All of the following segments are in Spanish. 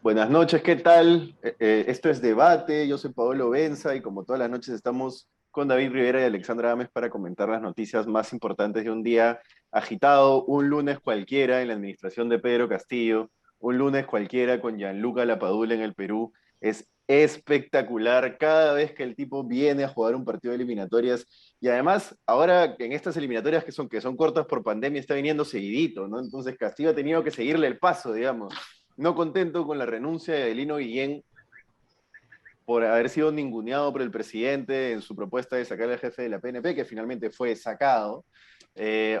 Buenas noches, ¿qué tal? Esto es Debate, yo soy Paolo Benza y como todas las noches estamos con David Rivera y Alexandra Gámez para comentar las noticias más importantes de un día agitado, un lunes cualquiera en la administración de Pedro Castillo, un lunes cualquiera con Gianluca Lapadula en el Perú. Es espectacular cada vez que el tipo viene a jugar un partido de eliminatorias y además ahora en estas eliminatorias que son cortas por pandemia está viniendo seguidito, ¿no? Entonces Castillo ha tenido que seguirle el paso, digamos. No contento con la renuncia de Adelino Guillén por haber sido ninguneado por el presidente en su propuesta de sacar al jefe de la PNP, que finalmente fue sacado,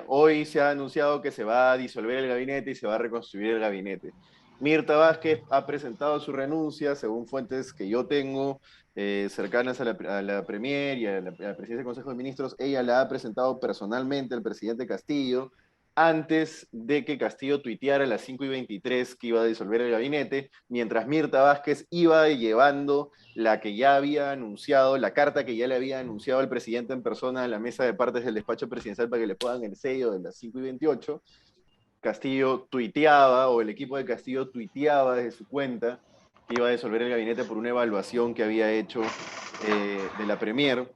hoy se ha anunciado que se va a disolver el gabinete y se va a reconstruir el gabinete. Mirta Vázquez ha presentado su renuncia, según fuentes que yo tengo, cercanas a la Premier y a la presidencia del Consejo de Ministros. Ella la ha presentado personalmente al presidente Castillo, antes de que Castillo tuiteara a las 5:23 que iba a disolver el gabinete, mientras Mirta Vázquez iba llevando la que ya había anunciado, la carta que ya le había anunciado al presidente en persona a la mesa de partes del despacho presidencial para que le pongan el sello de las 5:28. Castillo tuiteaba, o el equipo de Castillo tuiteaba desde su cuenta que iba a disolver el gabinete por una evaluación que había hecho de la Premier.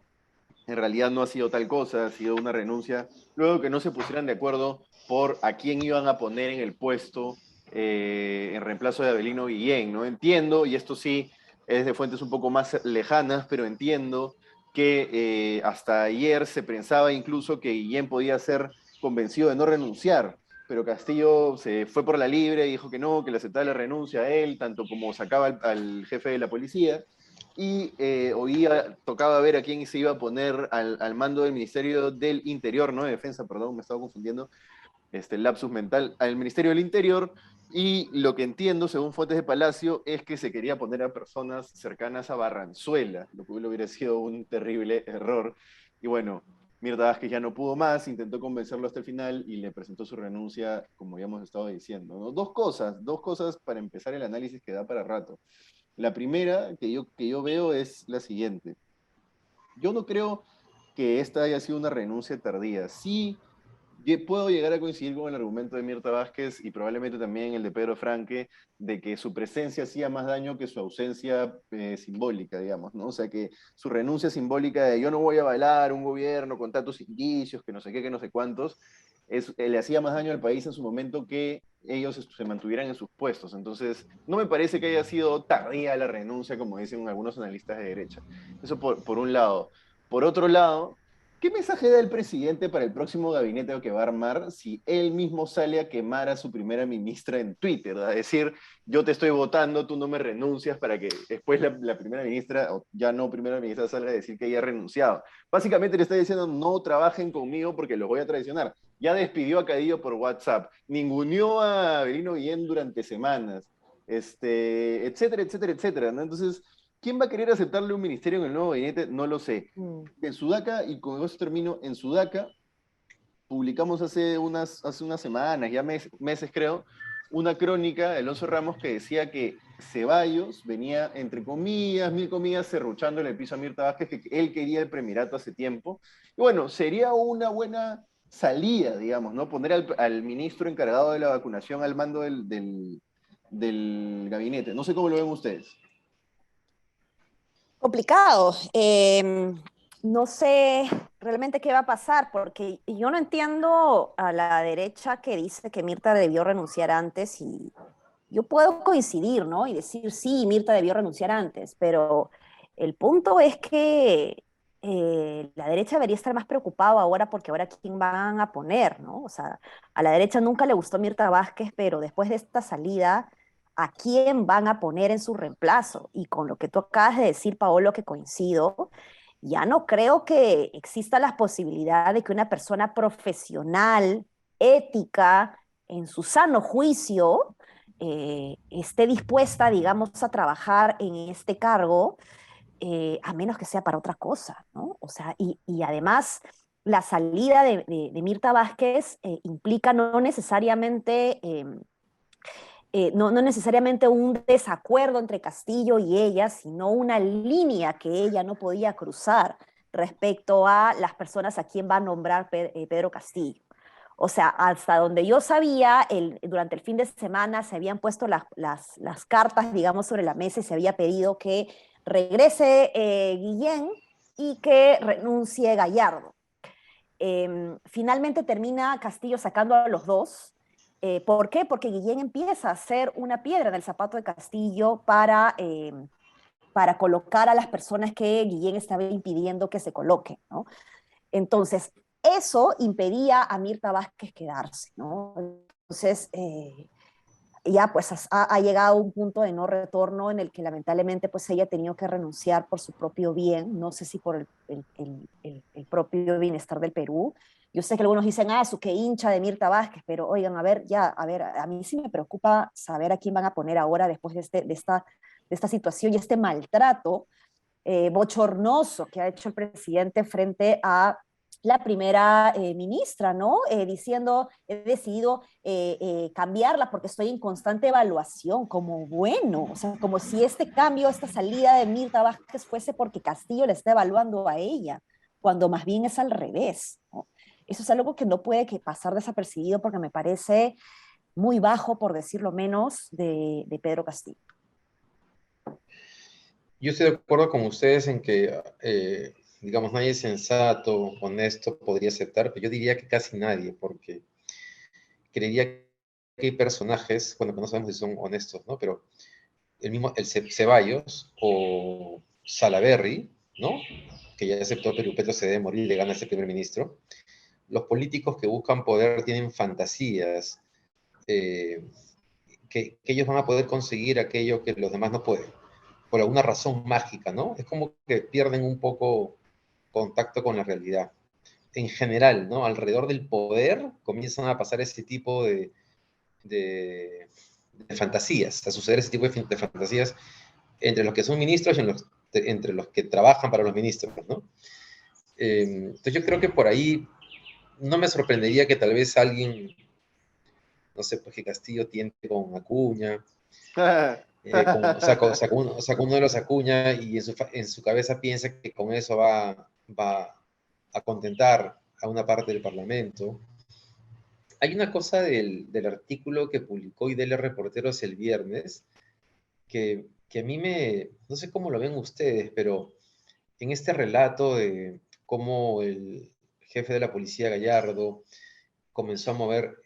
En realidad no ha sido tal cosa, ha sido una renuncia, luego que no se pusieran de acuerdo por a quién iban a poner en el puesto en reemplazo de Adelino Guillén, ¿no? Entiendo, y esto sí es de fuentes un poco más lejanas, pero entiendo que hasta ayer se pensaba incluso que Guillén podía ser convencido de no renunciar, pero Castillo se fue por la libre y dijo que no, que le aceptaba la renuncia a él, tanto como sacaba al jefe de la policía, y tocaba ver a quién se iba a poner al mando del Ministerio del Interior, no de Defensa, perdón, me estaba confundiendo, el lapsus mental, al Ministerio del Interior, y lo que entiendo, según fuentes de Palacio, es que se quería poner a personas cercanas a Barranzuela, lo que hubiera sido un terrible error, y bueno, Mirta Vázquez ya no pudo más, intentó convencerlo hasta el final y le presentó su renuncia, como ya hemos estado diciendo, ¿no? Dos cosas para empezar el análisis que da para rato. La primera que yo veo es la siguiente. Yo no creo que esta haya sido una renuncia tardía. Sí, puedo llegar a coincidir con el argumento de Mirta Vázquez y probablemente también el de Pedro Franque, de que su presencia hacía más daño que su ausencia simbólica, digamos, ¿no? O sea, que su renuncia simbólica de yo no voy a avalar un gobierno con tantos indicios, que no sé qué, que no sé cuántos, le hacía más daño al país en su momento que ellos se mantuvieran en sus puestos. Entonces, no me parece que haya sido tardía la renuncia, como dicen algunos analistas de derecha. Eso por un lado. Por otro lado, ¿qué mensaje da el presidente para el próximo gabinete que va a armar si él mismo sale a quemar a su primera ministra en Twitter? A decir, yo te estoy votando, tú no me renuncias, para que después la primera ministra, o ya no primera ministra, salga a decir que ella ha renunciado. Básicamente le está diciendo, no trabajen conmigo porque los voy a traicionar. Ya despidió a Cadillo por WhatsApp, ninguneó a Avelino Guillén durante semanas, etcétera, etcétera, etcétera, ¿no? Entonces, ¿quién va a querer aceptarle un ministerio en el nuevo gabinete? No lo sé. En Sudaca, y con eso termino, en Sudaca publicamos hace unas semanas, ya meses creo, una crónica de Alonso Ramos que decía que Ceballos venía, entre comillas, mil comillas, serruchando en el piso a Mirta Vázquez, que él quería el premierato hace tiempo. Y bueno, sería una buena salida, digamos, ¿no? Poner al ministro encargado de la vacunación al mando del gabinete. No sé cómo lo ven ustedes. Complicado. No sé realmente qué va a pasar, porque yo no entiendo a la derecha que dice que Mirta debió renunciar antes y yo puedo coincidir, ¿no? Y decir, sí, Mirta debió renunciar antes, pero el punto es que la derecha debería estar más preocupado ahora porque ahora quién van a poner, ¿no? O sea, a la derecha nunca le gustó Mirta Vázquez, pero después de esta salida, ¿a quién van a poner en su reemplazo? Y con lo que tú acabas de decir, Paolo, que coincido, ya no creo que exista la posibilidad de que una persona profesional, ética, en su sano juicio, esté dispuesta, digamos, a trabajar en este cargo, a menos que sea para otra cosa, ¿no? O sea, y además la salida de Mirta Vázquez implica no necesariamente no necesariamente un desacuerdo entre Castillo y ella, sino una línea que ella no podía cruzar respecto a las personas a quien va a nombrar Pedro Castillo. O sea, hasta donde yo sabía, durante el fin de semana se habían puesto las cartas, digamos, sobre la mesa y se había pedido que regrese Guillén y que renuncie Gallardo. Finalmente termina Castillo sacando a los dos. ¿Por qué? Porque Guillén empieza a ser una piedra en el zapato de Castillo para colocar a las personas que Guillén estaba impidiendo que se coloquen, ¿no? Entonces, eso impedía a Mirta Vázquez quedarse, ¿no? Entonces, ya pues ha llegado un punto de no retorno en el que lamentablemente pues ella ha tenido que renunciar por su propio bien, no sé si por el propio bienestar del Perú. Yo sé que algunos dicen, su que hincha de Mirta Vázquez, pero oigan, a ver, a mí sí me preocupa saber a quién van a poner ahora después de esta situación y este maltrato bochornoso que ha hecho el presidente frente a la primera ministra, ¿no? Diciendo, he decidido cambiarla porque estoy en constante evaluación, como bueno, o sea, como si este cambio, esta salida de Mirta Vázquez fuese porque Castillo le está evaluando a ella, cuando más bien es al revés, ¿no? Eso es algo que no puede que pasar desapercibido porque me parece muy bajo, por decirlo menos, de Pedro Castillo. Yo estoy de acuerdo con ustedes en que, digamos, nadie sensato, honesto podría aceptar, pero yo diría que casi nadie, porque creería que hay personajes, bueno, que no sabemos si son honestos, ¿no? Pero el Ceballos o Salaverry, ¿no? Que ya aceptó que Petro se debe morir y le gana a ese primer ministro. Los políticos que buscan poder tienen fantasías, eh, que ellos van a poder conseguir aquello que los demás no pueden, por alguna razón mágica, ¿no? Es como que pierden un poco contacto con la realidad. En general, ¿no? Alrededor del poder comienzan a pasar ese tipo de, de fantasías, a suceder ese tipo de fantasías entre los que son ministros y entre los que trabajan para los ministros, ¿no? Entonces yo creo que por ahí no me sorprendería que tal vez alguien, no sé, pues que Castillo tiente con Acuña, saca uno de los Acuña y en su cabeza piensa que con eso va a contentar a una parte del Parlamento. Hay una cosa del artículo que publicó IDL Reporteros el viernes que a mí no sé cómo lo ven ustedes, pero en este relato de cómo el jefe de la policía, Gallardo, comenzó a mover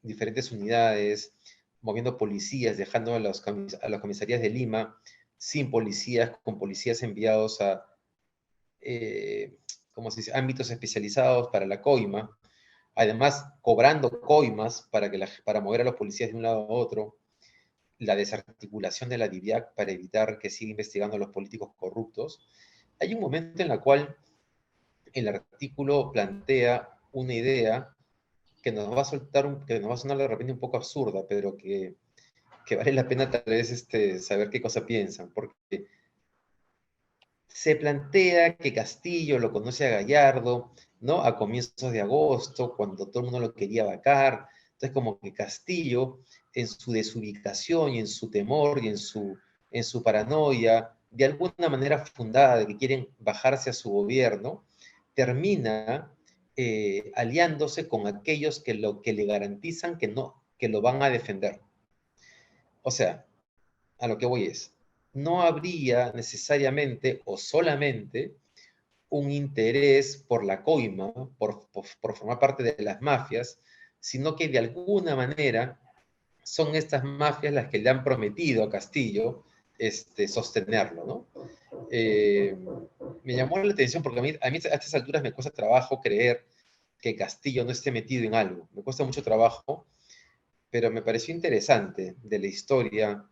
diferentes unidades, moviendo policías, dejando a las comisarías de Lima sin policías, con policías enviados a, ¿cómo se dice?, ámbitos especializados para la coima, además cobrando coimas para mover a los policías de un lado a otro, la desarticulación de la DIVIAC para evitar que siga investigando a los políticos corruptos. Hay un momento en el cual el artículo plantea una idea que nos va a que nos va a sonar de repente un poco absurda, pero que vale la pena tal vez saber qué cosa piensan, porque se plantea que Castillo lo conoce a Gallardo, ¿no? A comienzos de agosto, cuando todo el mundo lo quería vacar. Entonces, como que Castillo, en su desubicación y en su temor y en su paranoia, de alguna manera fundada de que quieren bajarse a su gobierno, termina aliándose con aquellos que le garantizan que lo van a defender. O sea, a lo que voy es, no habría necesariamente o solamente un interés por la coima, por formar parte de las mafias, sino que de alguna manera son estas mafias las que le han prometido a Castillo sostenerlo, ¿no? Me llamó la atención porque a mí a estas alturas me cuesta trabajo creer que Castillo no esté metido en algo. Me cuesta mucho trabajo, pero me pareció interesante de la historia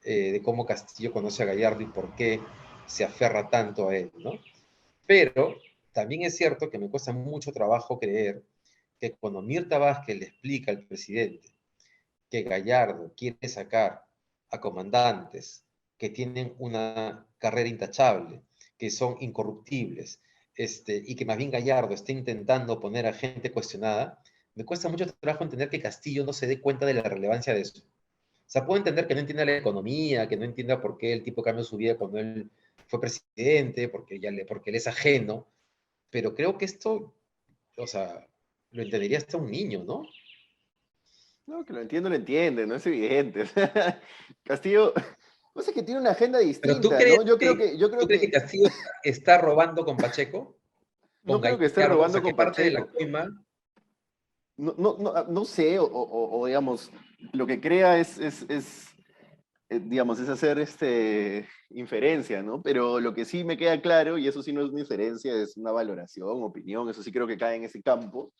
de cómo Castillo conoce a Gallardo y por qué se aferra tanto a él, ¿no? Pero también es cierto que me cuesta mucho trabajo creer que cuando Mirta Vázquez le explica al presidente que Gallardo quiere sacar a comandantes que tienen una carrera intachable, que son incorruptibles, y que más bien Gallardo está intentando poner a gente cuestionada, me cuesta mucho trabajo entender que Castillo no se dé cuenta de la relevancia de eso. O sea, puedo entender que no entienda la economía, que no entienda por qué el tipo cambió su vida cuando él fue presidente, porque él es ajeno, pero creo que esto, o sea, lo entendería hasta un niño, ¿no? No, que lo entiende, no es evidente. Castillo, no sé que tiene una agenda Pero ¿tú distinta, crees ¿no? Yo creo que, que, yo creo tú crees que que, Castillo está robando con Pacheco? no ¿Con creo que esté Gallardo? O robando sea, ¿qué con parte de la Pacheco. coima? No sé, o digamos, lo que crea digamos, es hacer inferencia, ¿no? Pero lo que sí me queda claro, y eso sí no es una inferencia, es una valoración, opinión, eso sí creo que cae en ese campo,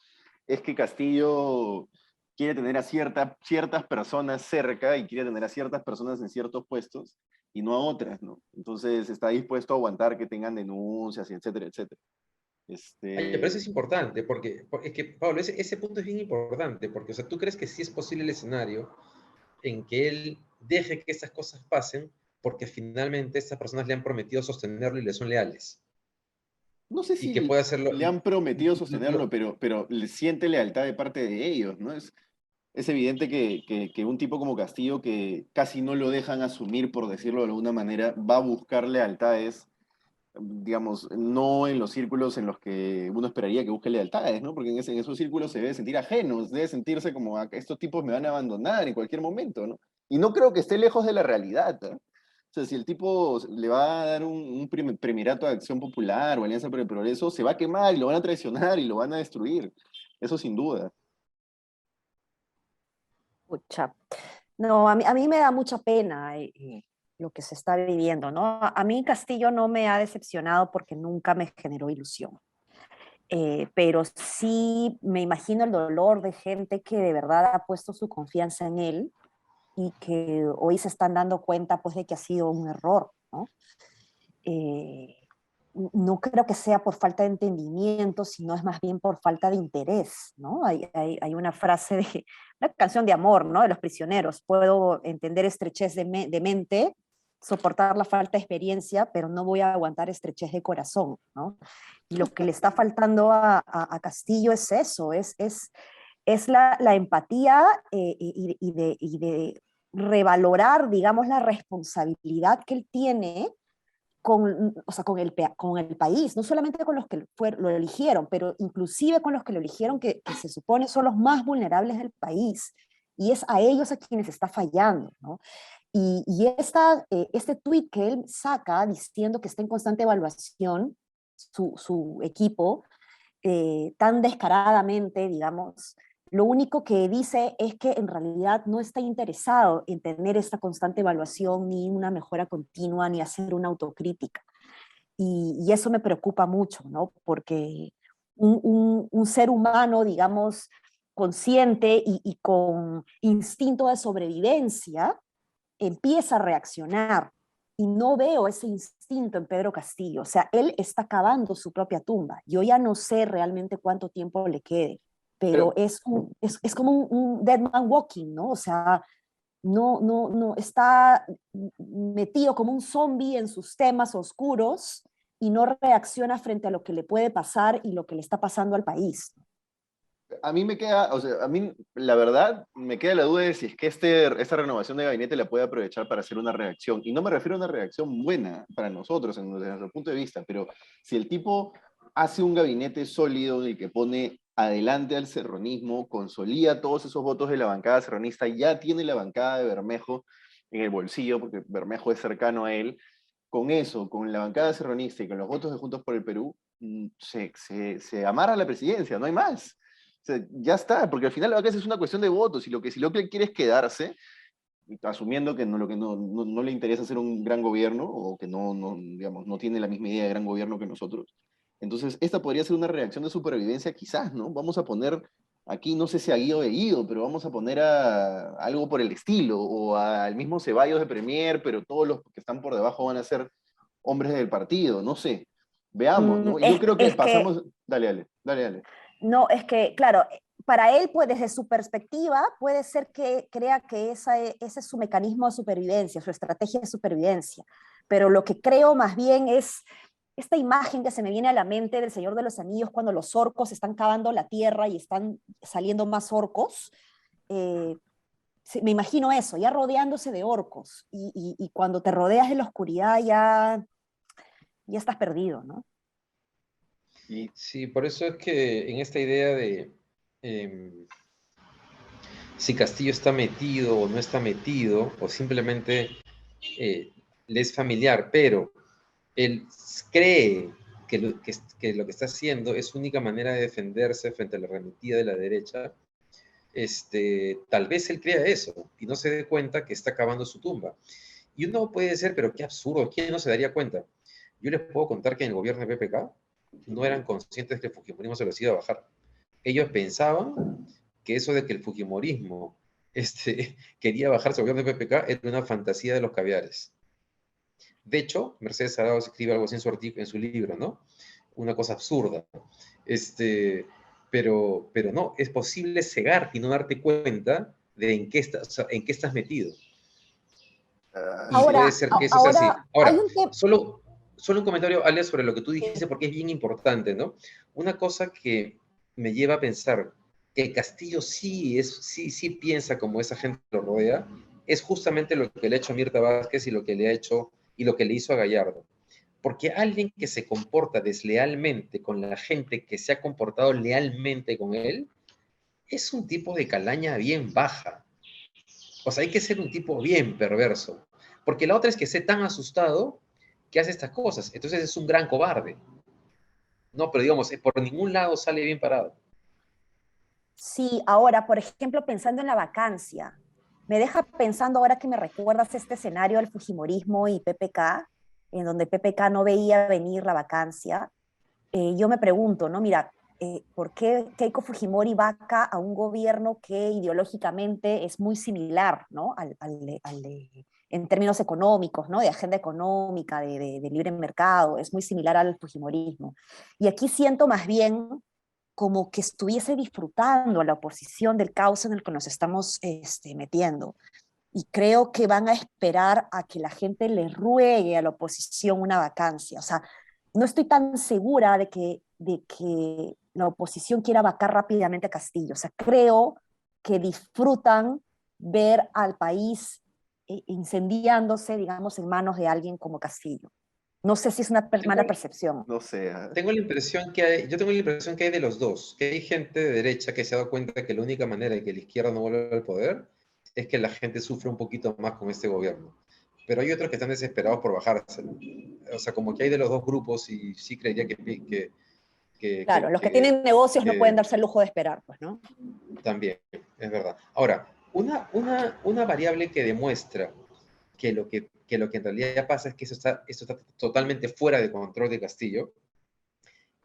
es que Castillo quiere tener a ciertas personas cerca y quiere tener a ciertas personas en ciertos puestos y no a otras, ¿no? Entonces está dispuesto a aguantar que tengan denuncias, y etcétera, etcétera. Oye, pero eso Este, es importante, porque es que, Pablo, ese punto es bien importante, porque, o sea, ¿tú crees que sí es posible el escenario en que él deje que esas cosas pasen porque finalmente estas personas le han prometido sostenerlo y le son leales? no sé Y si que puede hacerlo... le han prometido sostenerlo, pero le siente lealtad de parte de ellos, ¿no? Es evidente que un tipo como Castillo, que casi no lo dejan asumir, por decirlo de alguna manera, va a buscar lealtades, digamos, no en los círculos en los que uno esperaría que busque lealtades, ¿no? Porque en esos círculos se debe sentir ajenos, debe sentirse como: "Ah, estos tipos me van a abandonar en cualquier momento", ¿no? Y no creo que esté lejos de la realidad, ¿eh? O sea, si el tipo le va a dar un primerato a Acción Popular o Alianza por el Progreso, se va a quemar y lo van a traicionar y lo van a destruir. Eso sin duda. Pucha. No, a mí me da mucha pena lo que se está viviendo, ¿no? A mí Castillo no me ha decepcionado porque nunca me generó ilusión. Pero sí me imagino el dolor de gente que de verdad ha puesto su confianza en él y que hoy se están dando cuenta pues de que ha sido un error, ¿no? Eh, no creo que sea por falta de entendimiento, sino es más bien por falta de interés, ¿no? Hay una frase de una canción de amor, ¿no? De Los Prisioneros: puedo entender estrechez de mente, soportar la falta de experiencia, pero no voy a aguantar estrechez de corazón, ¿no? Y lo que le está faltando a Castillo es eso, es la empatía, y de revalorar, digamos, la responsabilidad que él tiene o sea, con el país, no solamente con los que lo eligieron, pero inclusive con los que lo eligieron, que se supone son los más vulnerables del país. Y es a ellos a quienes está fallando, ¿no? Este tuit que él saca diciendo que está en constante evaluación su equipo, tan descaradamente, digamos, lo único que dice es que en realidad no está interesado en tener esta constante evaluación, ni una mejora continua, ni hacer una autocrítica. Y eso me preocupa mucho, ¿no? Porque un ser humano, digamos, consciente y con instinto de sobrevivencia, empieza a reaccionar. Y no veo ese instinto en Pedro Castillo. O sea, él está cavando su propia tumba. Yo ya no sé realmente cuánto tiempo le quede, pero Pero, es como un dead man walking, ¿no? O sea, no, está metido como un zombie en sus temas oscuros y no reacciona frente a lo que le puede pasar y lo que le está pasando al país. a mí me queda, o sea, a mí la verdad me queda la duda de si es que esta renovación de gabinete la puede aprovechar para hacer una reacción. Y no me refiero a una reacción buena para nosotros, desde nuestro punto de vista, pero si el tipo hace un gabinete sólido en el que pone adelante al serronismo, consolida todos esos votos de la bancada serronista, ya tiene la bancada de Bermejo en el bolsillo, porque Bermejo es cercano a él. Con eso, con la bancada serronista y con los votos de Juntos por el Perú, se amarra a la presidencia, no hay más. O sea, ya está, porque al final lo que es una cuestión de votos, y si lo que quiere es quedarse, asumiendo que no le interesa hacer un gran gobierno, o que digamos, no tiene la misma idea de gran gobierno que nosotros. Entonces, esta podría ser una reacción de supervivencia quizás, ¿no? Vamos a poner aquí, no sé si a Guido de Guido, pero vamos a poner a algo por el estilo, o al mismo Ceballos de Premier, pero todos los que están por debajo van a ser hombres del partido, no sé. Veamos, Mm, ¿no? es, Yo creo que es que pasamos... Dale, dale, dale, dale. No, es que, claro, para él, pues desde su perspectiva, puede ser que crea que ese es su mecanismo de supervivencia, su estrategia de supervivencia. Pero lo que creo más bien es esta imagen que se me viene a la mente del Señor de los Anillos cuando los orcos están cavando la tierra y están saliendo más orcos. eh, me imagino eso, ya rodeándose de orcos, y cuando te rodeas de la oscuridad ya estás perdido, ¿no? Y sí, por eso es que en esta idea de si Castillo está metido o no está metido, o simplemente eh, le es familiar, pero él cree que lo que está haciendo es su única manera de defenderse frente a la arremetida de la derecha, tal vez él crea eso y no se dé cuenta que está cavando su tumba. Y uno puede decir, pero qué absurdo, ¿quién no se daría cuenta? Yo les puedo contar que en el gobierno de PPK no eran conscientes que el Fujimorismo se los iba a bajar. Ellos pensaban que eso de que el Fujimorismo quería bajarse al gobierno de PPK era una fantasía de los caviares. De hecho, Mercedes Arauz escribe algo así en su libro, ¿no? Una cosa absurda. Pero no, es posible cegarte y no darte cuenta de en qué estás metido. Y puede Ahora, ser que eso sea así. hay Ahora, un tema. solo un comentario, Ale, sobre lo que tú dijiste, porque es bien importante, ¿no? Una cosa que me lleva a pensar que Castillo sí piensa como esa gente lo rodea, es justamente lo que le ha hecho a Mirta Vázquez y lo que le ha hecho y lo que le hizo a Gallardo. Porque alguien que se comporta deslealmente con la gente que se ha comportado lealmente con él, es un tipo de calaña bien baja. O sea, hay que ser un tipo bien perverso. Porque la otra es que esté tan asustado que hace estas cosas. Entonces es un gran cobarde. No, pero digamos, por ningún lado sale bien parado. Sí, ahora, por ejemplo, pensando en la vacancia, me deja pensando ahora que me recuerdas este escenario del Fujimorismo y PPK, en donde PPK no veía venir la vacancia. Yo me pregunto, ¿no? Mira, ¿por qué Keiko Fujimori vaca a un gobierno que ideológicamente es muy similar, ¿no? En términos económicos, ¿no? De agenda económica, de libre mercado, es muy similar al Fujimorismo. Y aquí siento más bien como que estuviese disfrutando a la oposición del caos en el que nos estamos metiendo. Y creo que van a esperar a que la gente le ruegue a la oposición una vacancia. O sea, no estoy tan segura de que la oposición quiera vacar rápidamente a Castillo. O sea, creo que disfrutan ver al país incendiándose, digamos, en manos de alguien como Castillo. No sé si es una Tengo, mala percepción. No sé. yo tengo la impresión que hay de los dos, que hay gente de derecha que se ha dado cuenta que la única manera de que la izquierda no vuelva al poder es que la gente sufra un poquito más con este gobierno. Pero hay otros que están desesperados por bajárselo. O sea, como que hay de los dos grupos y sí creería Claro, los que tienen negocios no pueden que darse el lujo de esperar, pues, ¿no? también, es verdad. Ahora, una variable que demuestra que lo que en realidad pasa es que esto está totalmente fuera de control de Castillo,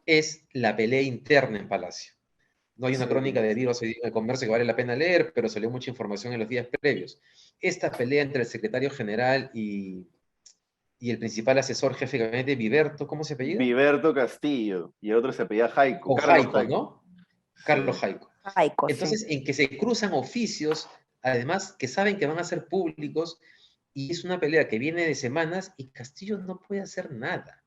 es la pelea interna en Palacio. No hay una crónica de libros de comercio que vale la pena leer, pero salió mucha información en los días previos. Esta pelea entre el secretario general y el principal asesor jefe de gabinete, Viverto, ¿cómo se apellida? Viverto Castillo, y el otro se apellida Jaico, Con Carlos Jaico, Jaico. ¿no? Carlos Sí. Jaico. Jaico, sí. Entonces, en que se cruzan oficios, además que saben que van a ser públicos, y es una pelea que viene de semanas y Castillo no puede hacer nada.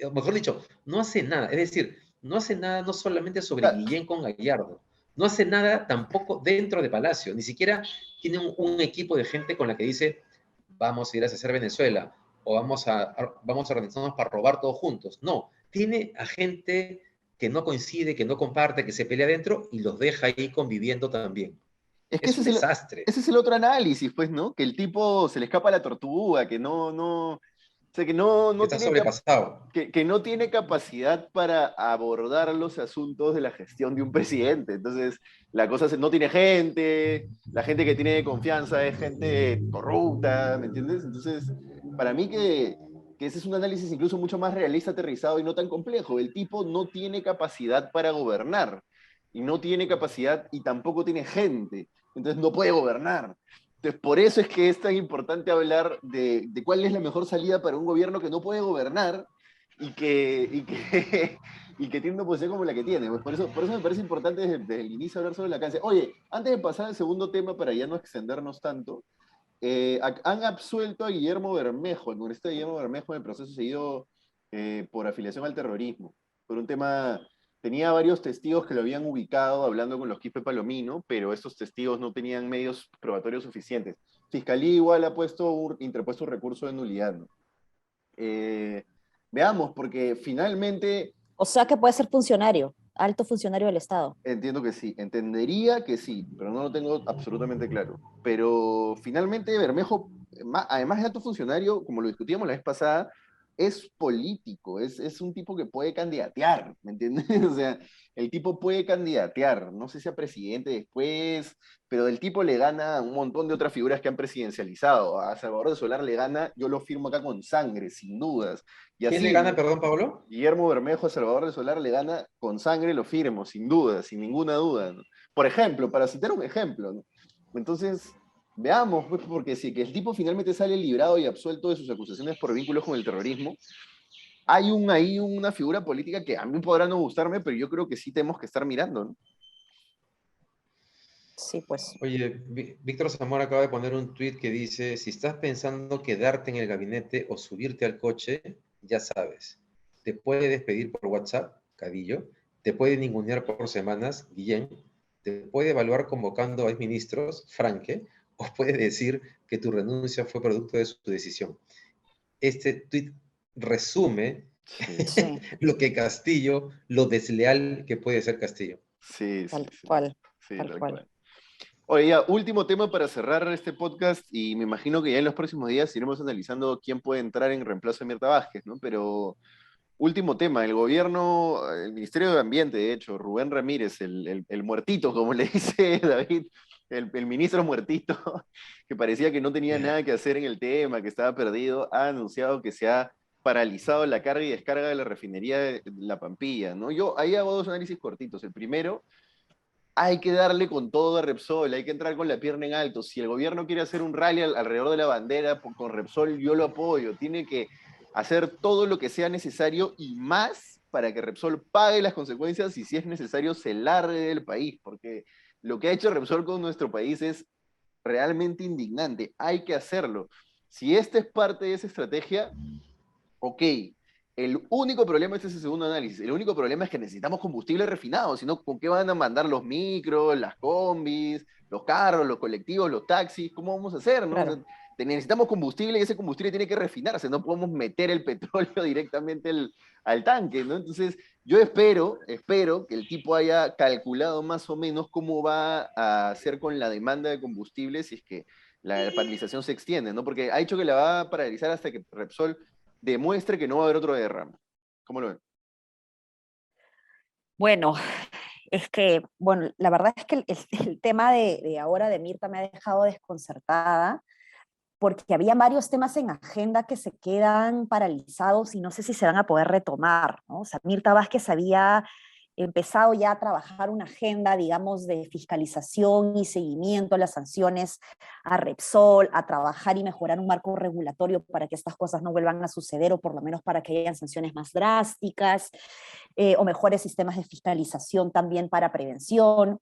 O mejor dicho, no hace nada. Es decir, no hace nada no solamente sobre Guillén con Gallardo, no hace nada tampoco dentro de Palacio, ni siquiera tiene un equipo de gente con la que dice, vamos a ir a hacer Venezuela, o vamos a organizarnos para robar todos juntos. No, tiene a gente que no coincide, que no comparte, que se pelea dentro y los deja ahí conviviendo también. Es que Es un desastre. ese es el otro análisis, pues, ¿no? Que el tipo se le escapa la tortuga, que o sea, que Que está sobrepasado. que no tiene capacidad para abordar los asuntos de la gestión de un presidente. Entonces, no tiene gente, la gente que tiene confianza es gente corrupta, ¿me entiendes? Entonces, para mí que ese es un análisis incluso mucho más realista, aterrizado y no tan complejo. El tipo no tiene capacidad para gobernar, y no tiene capacidad y tampoco tiene gente, entonces no puede gobernar. Entonces, por eso es que es tan importante hablar de cuál es la mejor salida para un gobierno que no puede gobernar y que tiene una posición como la que tiene. Pues por eso me parece importante desde el inicio hablar sobre la cáncer. Oye, antes de pasar al segundo tema, para ya no extendernos tanto, han absuelto a Guillermo Bermejo, el congresista Guillermo Bermejo, en el proceso seguido por afiliación al terrorismo, por un tema tenía varios testigos que lo habían ubicado hablando con los Quispe Palomino, pero estos testigos no tenían medios probatorios suficientes. Fiscalía igual ha interpuesto un recurso de nulidad, ¿no? Veamos, porque finalmente O sea que puede ser funcionario, alto funcionario del Estado. entiendo que sí, entendería que sí, pero no lo tengo absolutamente claro. Pero finalmente Bermejo, además de alto funcionario, como lo discutíamos la vez pasada, es político, es un tipo que puede candidatear, ¿me entiendes? O sea, el tipo puede candidatear, no sé si a presidente después, pero del tipo le gana a un montón de otras figuras que han presidencializado. A Salvador de Solar le gana, yo lo firmo acá con sangre, sin dudas. Y ¿Quién le así, gana, perdón, Pablo? Guillermo Bermejo a Salvador de Solar le gana con sangre, lo firmo, sin duda, sin ninguna duda, ¿no? Por ejemplo, para citar un ejemplo, ¿no? Entonces, veamos, pues, porque si que el tipo finalmente sale librado y absuelto de sus acusaciones por vínculos con el terrorismo, hay ahí una figura política que a mí podrá no gustarme, pero yo creo que sí tenemos que estar mirando, ¿no? Sí, pues. Oye, Víctor Zamora acaba de poner un tuit que dice, si estás pensando quedarte en el gabinete o subirte al coche, ya sabes, te puede despedir por WhatsApp, Cadillo, te puede ningunear por semanas, Guillén, te puede evaluar convocando a exministros, Franque, o puede decir que tu renuncia fue producto de su decisión. Este tuit resume Sí, Sí, lo que Castillo, lo desleal que puede ser Castillo. sí, sí, tal sí, cual, sí, tal tal cual. cual. Oye, ya, último tema para cerrar este podcast, y me imagino que ya en los próximos días iremos analizando quién puede entrar en reemplazo de Mirta Vázquez, ¿no? Pero último tema, el gobierno, el Ministerio de Ambiente, de hecho, Rubén Ramírez, el muertito, como le dice David, el ministro muertito, que parecía que no tenía nada que hacer en el tema, que estaba perdido, ha anunciado que se ha paralizado la carga y descarga de la refinería de La Pampilla, ¿no? Yo ahí hago dos análisis cortitos. El primero, hay que darle con todo a Repsol, hay que entrar con la pierna en alto. Si el gobierno quiere hacer un rally alrededor de la bandera con Repsol, yo lo apoyo. Tiene que hacer todo lo que sea necesario y más para que Repsol pague las consecuencias y si es necesario se largue del país, porque lo que ha hecho Repsol con nuestro país es realmente indignante. Hay que hacerlo. Si esta es parte de esa estrategia, ok, el único problema, este es el segundo análisis, el único problema es que necesitamos combustible refinado, si no, ¿con qué van a mandar los micros, las combis, los carros, los colectivos, los taxis? ¿Cómo vamos a hacer, no? O sea, Claro. necesitamos combustible y ese combustible tiene que refinarse, no podemos meter el petróleo directamente al tanque, ¿no? Entonces, yo espero que el tipo haya calculado más o menos cómo va a hacer con la demanda de combustible si es que la paralización se extiende, ¿no? Porque ha dicho que la va a paralizar hasta que Repsol demuestre que no va a haber otro derrame. ¿Cómo lo ven? Bueno, es que, bueno, la verdad es que el tema de ahora de Mirta me ha dejado desconcertada porque había varios temas en agenda que se quedan paralizados y no sé si se van a poder retomar, ¿no? O sea, Mirta Vázquez había empezado ya a trabajar una agenda, digamos, de fiscalización y seguimiento a las sanciones a Repsol, a trabajar y mejorar un marco regulatorio para que estas cosas no vuelvan a suceder o por lo menos para que hayan sanciones más drásticas, o mejores sistemas de fiscalización también para prevención.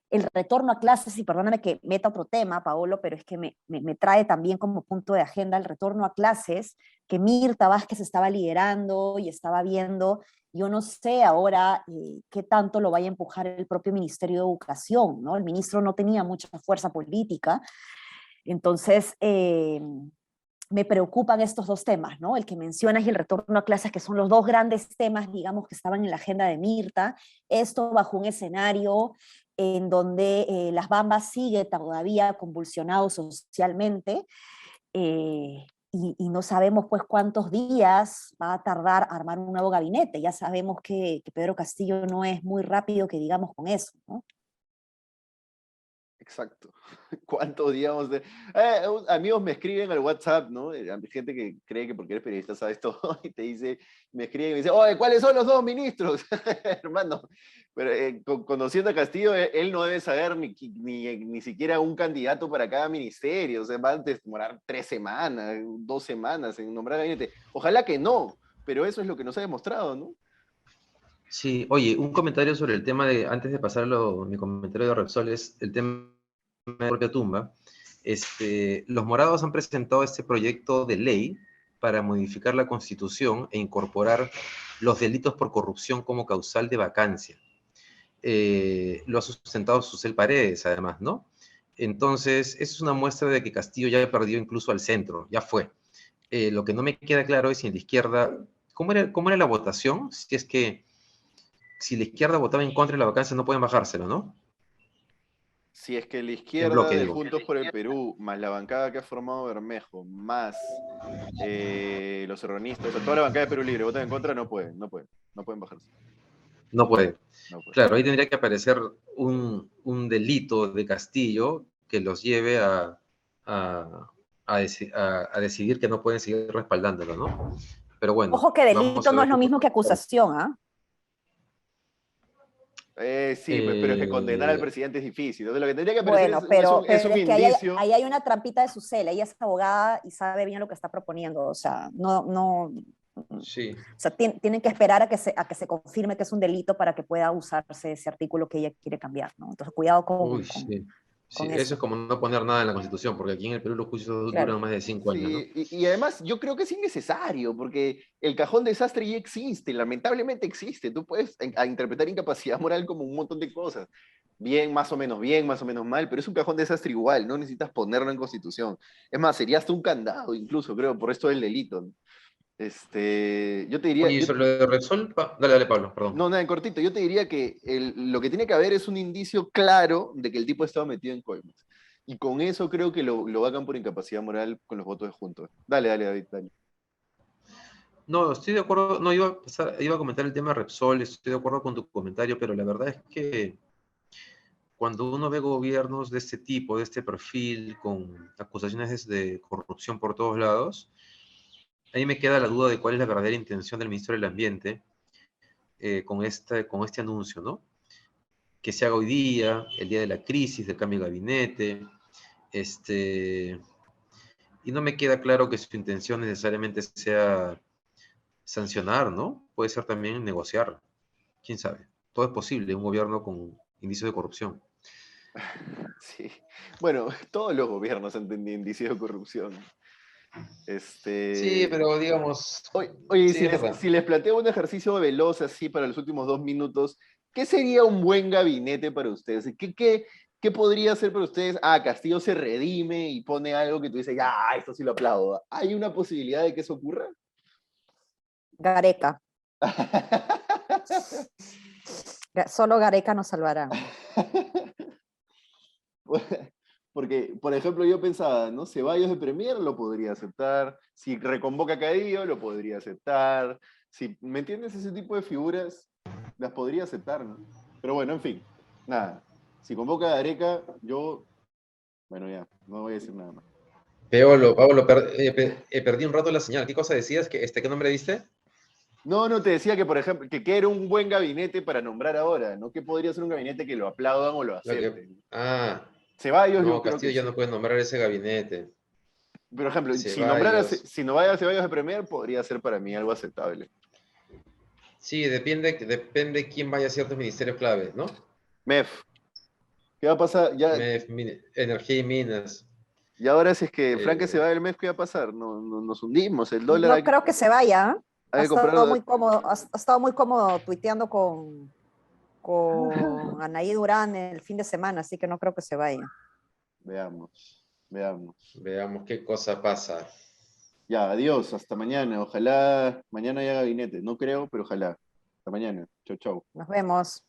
El retorno a clases, y perdóname que meta otro tema, Paolo, pero es que me trae también como punto de agenda el retorno a clases que Mirta Vázquez estaba liderando y estaba viendo. Yo no sé ahora qué tanto lo vaya a empujar el propio Ministerio de Educación, ¿no? El ministro no tenía mucha fuerza política, entonces me preocupan estos dos temas, ¿no? El que mencionas y el retorno a clases, que son los dos grandes temas, digamos, que estaban en la agenda de Mirta. Esto bajo un escenario en donde las Bambas sigue todavía convulsionado socialmente, y no sabemos pues cuántos días va a tardar armar un nuevo gabinete. Ya sabemos que Pedro Castillo no es muy rápido, que digamos, con eso, ¿no? Exacto. ¿Cuántos días vamos a hacer? Amigos me escriben al WhatsApp, ¿no? Hay gente que cree que porque eres periodista sabes todo y te dice, me escriben y me dice, oye, ¿cuáles son los dos ministros? Hermano, pero conociendo a Castillo, él no debe saber ni siquiera un candidato para cada ministerio. O sea, va a demorar 3 semanas, 2 semanas en nombrar gabinete. Ojalá que no, pero eso es lo que nos ha demostrado, ¿no? Sí, oye, un comentario sobre el tema de, antes de pasarlo, mi comentario de Repsol es el tema de la propia tumba. Los morados han presentado este proyecto de ley para modificar la Constitución e incorporar los delitos por corrupción como causal de vacancia. Lo ha sustentado Susel Paredes, además, ¿no? Entonces, eso es una muestra de que Castillo ya perdió incluso al centro, ya fue. Lo que no me queda claro es si en la izquierda, cómo era la votación? Si es que, si la izquierda votaba en contra de la vacancia, no pueden bajárselo, ¿no? Si es que la En izquierda bloque, de digo. Juntos por el Perú, más la bancada que ha formado Bermejo, más los erronistas, o sea, toda la bancada de Perú Libre votan en contra, no pueden bajarse. No puede. No pueden. Claro, ahí tendría que aparecer un delito de Castillo que los lleve a decidir que no pueden seguir respaldándolo, ¿no? Pero bueno, Ojo que vamos delito a no ver es lo qué mismo que pasa. acusación, ¿ah? Sí, pero es que condenar al presidente es difícil. Entonces, lo que tendría que aparecer Bueno, pero es un es que indicio. ahí hay una trampita de Susel, ella es abogada y sabe bien lo que está proponiendo, o sea, Sí. o sea, tienen que esperar a que se confirme que es un delito para que pueda usarse ese artículo que ella quiere cambiar, ¿no? Entonces, cuidado Uy, sí. Sí, con eso eso. es como no poner nada en la Constitución, porque aquí en el Perú los juicios Claro. duran más de 5 años, ¿no? Sí, y además yo creo que es innecesario, porque el cajón desastre ya existe, lamentablemente existe. Tú puedes interpretar incapacidad moral como un montón de cosas. Bien, más o menos mal, pero es un cajón desastre igual, no necesitas ponerlo en Constitución. Es más, sería hasta un candado incluso, creo, por esto del delito, ¿no? Yo te diría, Oye, y sobre lo de Repsol, dale, dale, Pablo, perdón. no, nada, en cortito, yo te diría que lo que tiene que haber es un indicio claro de que el tipo estaba metido en coimas. Y con eso creo que lo vacan por incapacidad moral con los votos de Juntos. Dale, David, dale. No, estoy de acuerdo, no, iba a comentar el tema de Repsol, estoy de acuerdo con tu comentario, pero la verdad es que cuando uno ve gobiernos de este tipo, de este perfil, con acusaciones de corrupción por todos lados, ahí me queda la duda de cuál es la verdadera intención del ministro del Ambiente con este anuncio, ¿no? Que se haga hoy día, el día de la crisis, del cambio de gabinete, y no me queda claro que su intención necesariamente sea sancionar, ¿no? Puede ser también negociar, quién sabe. Todo es posible, un gobierno con indicios de corrupción. Sí. Bueno, todos los gobiernos han tenido indicios de corrupción. Sí, pero digamos, Oye, sí, es verdad. si les planteo un ejercicio veloz así para los últimos 2 minutos, ¿qué sería un buen gabinete para ustedes? ¿Qué podría ser para ustedes? Ah, Castillo se redime y pone algo que tú dices, ya, esto sí lo aplaudo. ¿Hay una posibilidad de que eso ocurra? Gareca. Solo Gareca nos salvará. Porque, por ejemplo, yo pensaba, ¿no? Ceballos de Premier lo podría aceptar, si reconvoca a Cadillo lo podría aceptar, si, ¿me entiendes? Ese tipo de figuras las podría aceptar, ¿no? Pero bueno, en fin, nada. Si convoca a Areca, yo, bueno, ya, no voy a decir nada más. Pablo, perdí un rato la señal. ¿Qué cosa decías? ¿Qué nombre diste? No, no, te decía que, por ejemplo, que era un buen gabinete para nombrar ahora, ¿no? Que podría ser un gabinete que lo aplaudan o lo acepten. Ceballos, yo No, creo que Castillo ya sí. no puede nombrar ese gabinete. Por ejemplo, Ceballos. si nombrara a Ceballos de Premier, podría ser para mí algo aceptable. Sí, depende quién vaya a ciertos ministerios claves, ¿no? MEF, ¿qué va a pasar? Ya, Energía y minas. y ahora si es que Franque se eh, va del MEF, ¿qué va a pasar? Nos hundimos, el dólar No creo que se vaya. ¿Eh? hay Ha que comprar. estado muy cómodo, ha estado muy cómodo tuiteando con Anaí Durán el fin de semana, así que no creo que se vaya. Veamos. Veamos qué cosa pasa. Ya, adiós, hasta mañana. Ojalá mañana haya gabinete. No creo, pero ojalá. Hasta mañana. Chau, chau. Nos vemos.